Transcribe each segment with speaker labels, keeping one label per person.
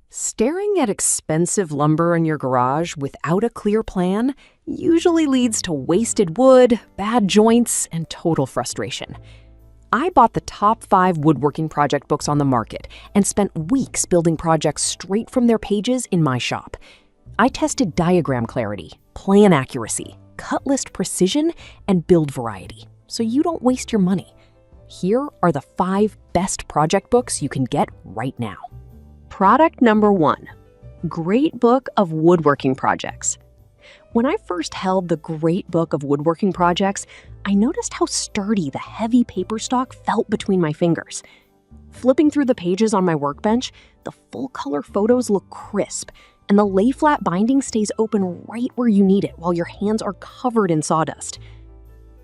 Speaker 1: Staring at expensive lumber in your garage without a clear plan usually leads to wasted wood, bad joints, and total frustration. I bought the top 5 woodworking project books on the market and spent weeks building projects straight from their pages in my shop. I tested diagram clarity, plan accuracy, cut list precision, and build variety, so you don't waste your money. Here are the 5 best project books you can get right now. Product number 1, Great Book of Woodworking Projects. When I first held the Great Book of Woodworking Projects, I noticed how sturdy the heavy paper stock felt between my fingers. Flipping through the pages on my workbench, the full-color photos look crisp, and the lay-flat binding stays open right where you need it while your hands are covered in sawdust.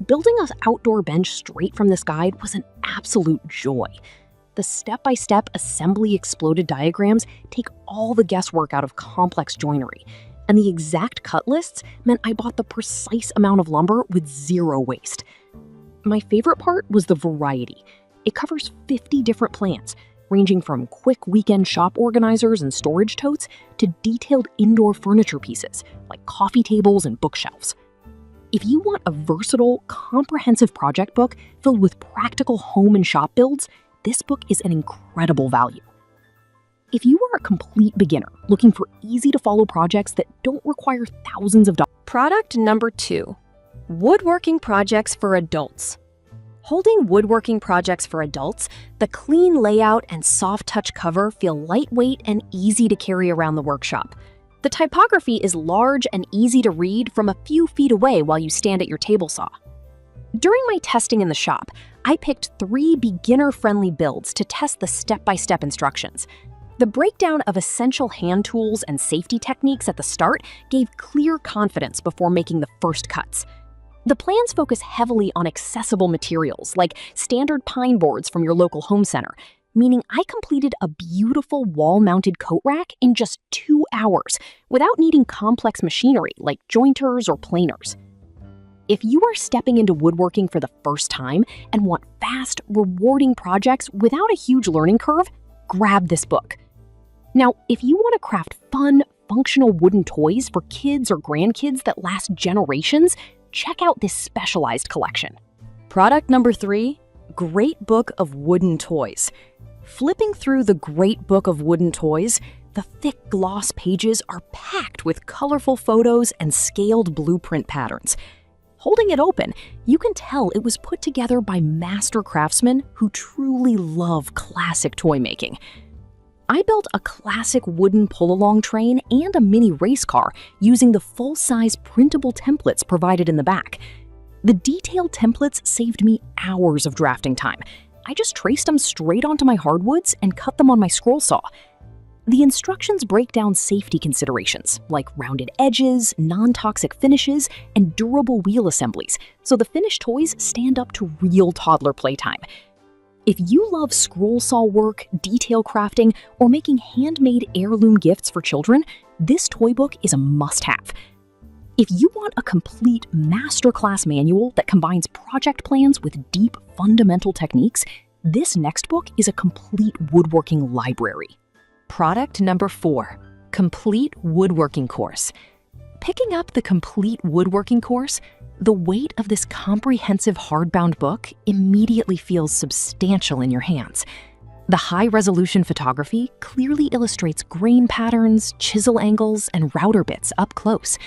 Speaker 1: Building an outdoor bench straight from this guide was an absolute joy. The step-by-step assembly exploded diagrams take all the guesswork out of complex joinery, and the exact cut lists meant I bought the precise amount of lumber with zero waste. My favorite part was the variety. It covers 50 different plans, ranging from quick weekend shop organizers and storage totes to detailed indoor furniture pieces like coffee tables and bookshelves. If you want a versatile, comprehensive project book filled with practical home and shop builds, this book is an incredible value. If you are a complete beginner looking for easy-to-follow projects that don't require thousands of dollars.
Speaker 2: Product number 2, Woodworking Projects for Adults. Holding Woodworking Projects for Adults, the clean layout and soft touch cover feel lightweight and easy to carry around the workshop. The typography is large and easy to read from a few feet away while you stand at your table saw. During my testing in the shop, I picked 3 beginner-friendly builds to test the step-by-step instructions. The breakdown of essential hand tools and safety techniques at the start gave clear confidence before making the first cuts. The plans focus heavily on accessible materials like standard pine boards from your local home center, meaning I completed a beautiful wall-mounted coat rack in just 2 hours without needing complex machinery like jointers or planers. If you are stepping into woodworking for the first time and want fast, rewarding projects without a huge learning curve, grab this book. Now, if you want to craft fun, functional wooden toys for kids or grandkids that last generations, check out this specialized collection.
Speaker 1: Product number 3, Great Book of Wooden Toys. Flipping through the Great Book of Wooden Toys, the thick gloss pages are packed with colorful photos and scaled blueprint patterns. Holding it open, you can tell it was put together by master craftsmen who truly love classic toy making. I built a classic wooden pull-along train and a mini race car using the full-size printable templates provided in the back. The detailed templates saved me hours of drafting time. I just traced them straight onto my hardwoods and cut them on my scroll saw. The instructions break down safety considerations like rounded edges, non-toxic finishes, and durable wheel assemblies, so the finished toys stand up to real toddler playtime. If you love scroll saw work, detail crafting, or making handmade heirloom gifts for children, this toy book is a must-have. If you want a complete masterclass manual that combines project plans with deep fundamental techniques, this next book is a complete woodworking library. Product number 4, Complete Woodworking Course. Picking up the Complete Woodworking Course, the weight of this comprehensive hardbound book immediately feels substantial in your hands. The high-resolution photography clearly illustrates grain patterns, chisel angles, and router bits up close.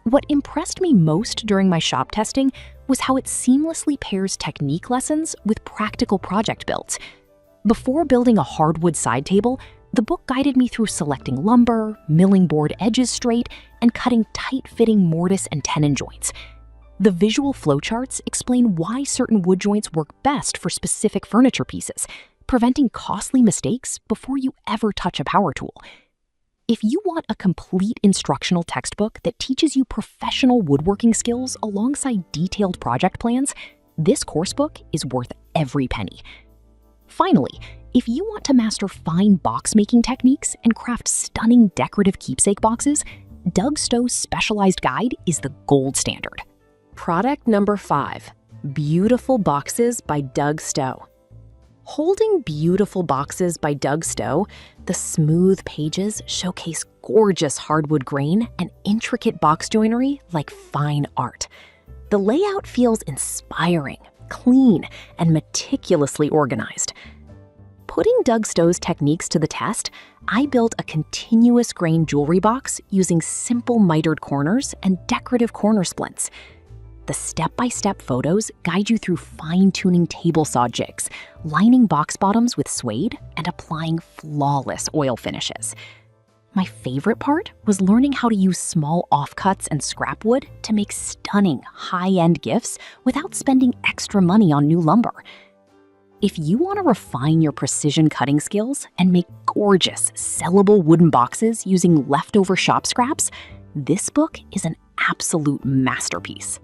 Speaker 1: What impressed me most during my shop testing was how it seamlessly pairs technique lessons with practical project builds. Before building a hardwood side table, the book guided me through selecting lumber, milling board edges straight, and cutting tight-fitting mortise and tenon joints. The visual flowcharts explain why certain wood joints work best for specific furniture pieces, preventing costly mistakes before you ever touch a power tool. If you want a complete instructional textbook that teaches you professional woodworking skills alongside detailed project plans, this coursebook is worth every penny. Finally, if you want to master fine box-making techniques and craft stunning decorative keepsake boxes, Doug Stowe's specialized guide is the gold standard. Product number 5, Beautiful Boxes by Doug Stowe. Holding Beautiful Boxes by Doug Stowe, the smooth pages showcase gorgeous hardwood grain and intricate box joinery like fine art. The layout feels inspiring, clean, and meticulously organized. Putting Doug Stowe's techniques to the test, I built a continuous grain jewelry box using simple mitered corners and decorative corner splints. The step-by-step photos guide you through fine-tuning table saw jigs, lining box bottoms with suede, and applying flawless oil finishes. My favorite part was learning how to use small offcuts and scrap wood to make stunning, high-end gifts without spending extra money on new lumber. If you want to refine your precision cutting skills and make gorgeous, sellable wooden boxes using leftover shop scraps, this book is an absolute masterpiece.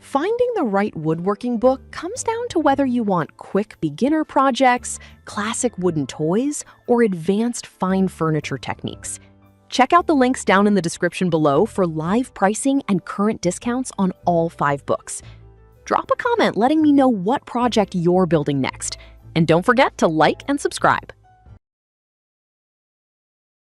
Speaker 1: Finding the right woodworking book comes down to whether you want quick beginner projects, classic wooden toys, or advanced fine furniture techniques. Check out the links down in the description below for live pricing and current discounts on all 5 books. Drop a comment letting me know what project you're building next. And don't forget to like and subscribe.